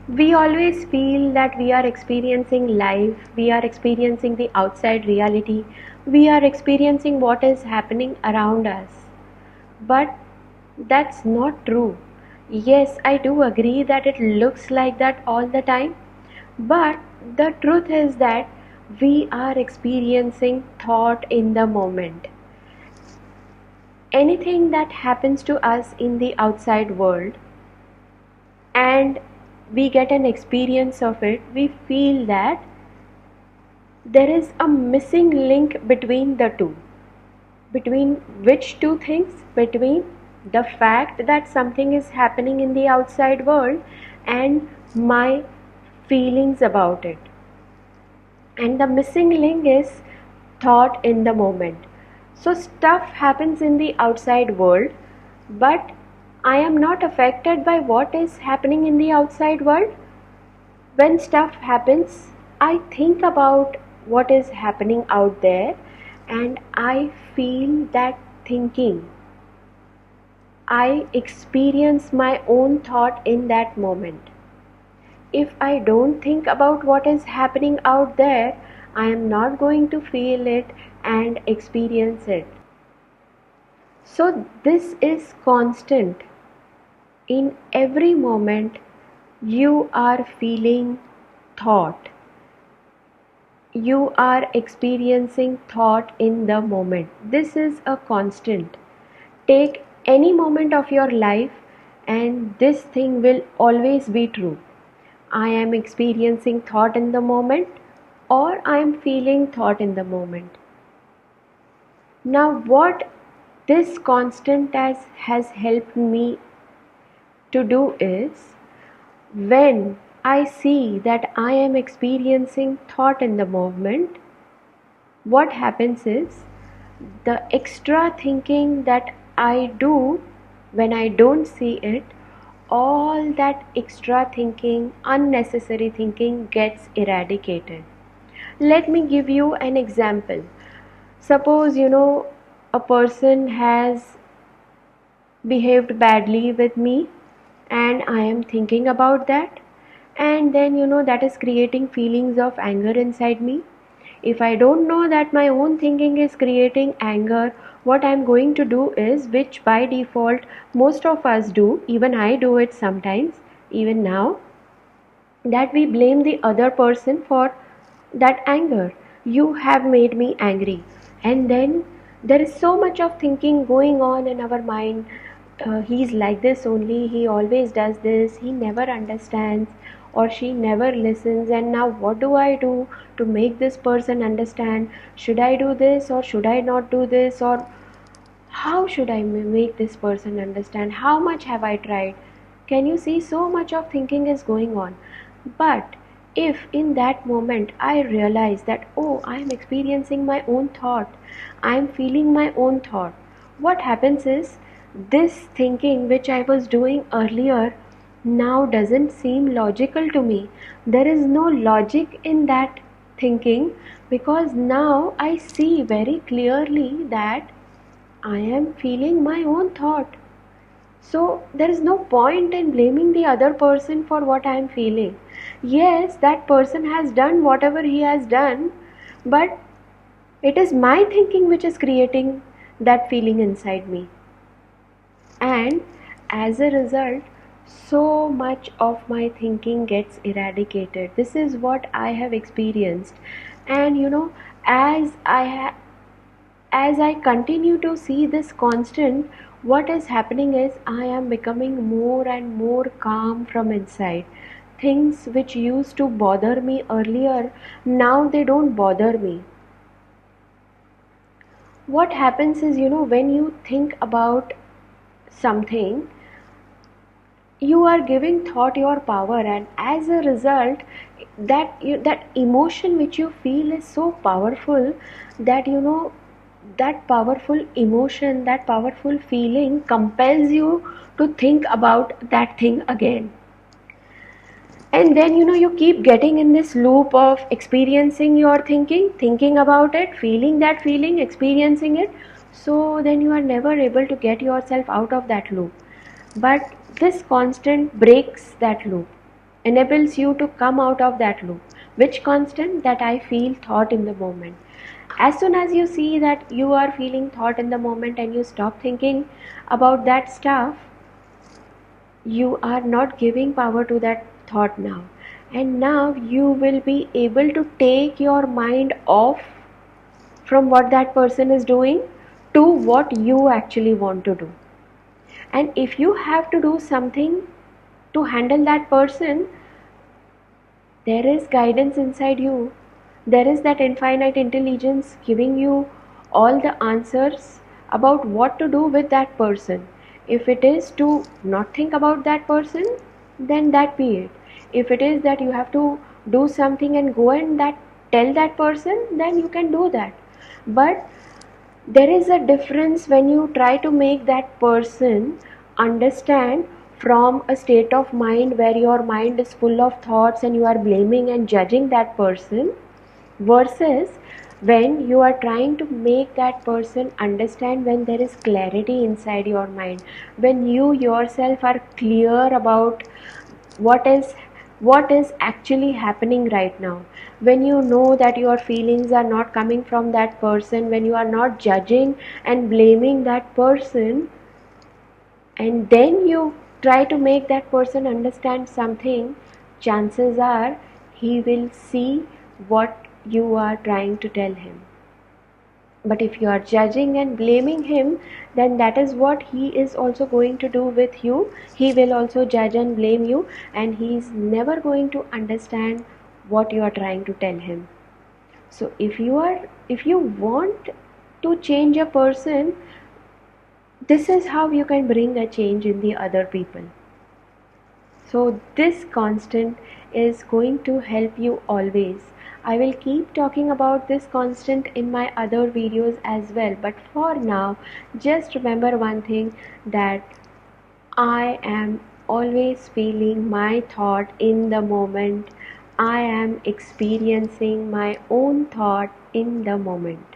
We always feel that we are experiencing life, we are experiencing the outside reality, we are experiencing what is happening around us. But that's not true. Yes, I do agree that it looks like that all the time, but the truth is that we are experiencing thought in the moment. Anything that happens to us in the outside world and we get an experience of it, we feel that there is a missing link between the two. Between which two things? Between the fact that something is happening in the outside world and my feelings about it. And the missing link is thought in the moment. So stuff happens in the outside world, but I am not affected by what is happening in the outside world. When stuff happens, I think about what is happening out there and I feel that thinking. I experience my own thought in that moment. If I don't think about what is happening out there, I am not going to feel it and experience it. So, this is constant. In every moment, you are feeling thought. You are experiencing thought in the moment. This is a constant. Take any moment of your life, and this thing will always be true. I am experiencing thought in the moment, or I am feeling thought in the moment. Now, what this constant has helped me to do is, when I see that I am experiencing thought in the moment, what happens is the extra thinking that I do when I don't see it, all that extra thinking, unnecessary thinking gets eradicated. Let me give you an example. Suppose a person has behaved badly with me and I am thinking about that, and then that is creating feelings of anger inside me. If I don't know that my own thinking is creating anger, what I'm going to do is, which by default most of us do, even I do it sometimes, even now, that we blame the other person for that anger. You have made me angry. And then there is so much of thinking going on in our mind. He's like this only, he always does this, he never understands, or she never listens, and now what do I do to make this person understand? Should I do this or should I not do this? Or how should I make this person understand? How much have I tried? Can you see, so much of thinking is going on? But if in that moment I realize that, oh, I am experiencing my own thought, I am feeling my own thought, what happens is, this thinking which I was doing earlier now doesn't seem logical to me. There is no logic in that thinking, because now I see very clearly that I am feeling my own thought. So there is no point in blaming the other person for what I am feeling. Yes, that person has done whatever he has done, but it is my thinking which is creating that feeling inside me. And as a result, so much of my thinking gets eradicated. This is what I have experienced. And as I continue to see this constant, what is happening is I am becoming more and more calm from inside. Things which used to bother me earlier, now they don't bother me. What happens is, when you think about something, you are giving thought your power, and as a result, that emotion which you feel is so powerful that that powerful emotion, that powerful feeling compels you to think about that thing again. And then you keep getting in this loop of experiencing your thinking about it, feeling that feeling, experiencing it. So then you are never able to get yourself out of that loop. But this constant breaks that loop. enables you to come out of that loop. Which constant? That I feel thought in the moment. As soon as you see that you are feeling thought in the moment and you stop thinking about that stuff, you are not giving power to that thought now. And now you will be able to take your mind off from what that person is doing to what you actually want to do. And if you have to do something to handle that person, there is guidance inside you. There is that infinite intelligence giving you all the answers about what to do with that person. If it is to not think about that person, then that be it. If it is that you have to do something and go and tell that person, then you can do that. But there is a difference when you try to make that person understand from a state of mind where your mind is full of thoughts and you are blaming and judging that person, versus when you are trying to make that person understand when there is clarity inside your mind, when you yourself are clear about what is actually happening right now, when you know that your feelings are not coming from that person, when you are not judging and blaming that person, and then you try to make that person understand something, chances are he will see what you are trying to tell him. But if you are judging and blaming him, then that is what he is also going to do with you. He will also judge and blame you, and he is never going to understand what you are trying to tell him. So if you want to change a person, this is how you can bring a change in the other people. So this constant is going to help you always. I will keep talking about this constant in my other videos as well, but for now, just remember one thing, that I am always feeling my thought in the moment. I am experiencing my own thought in the moment.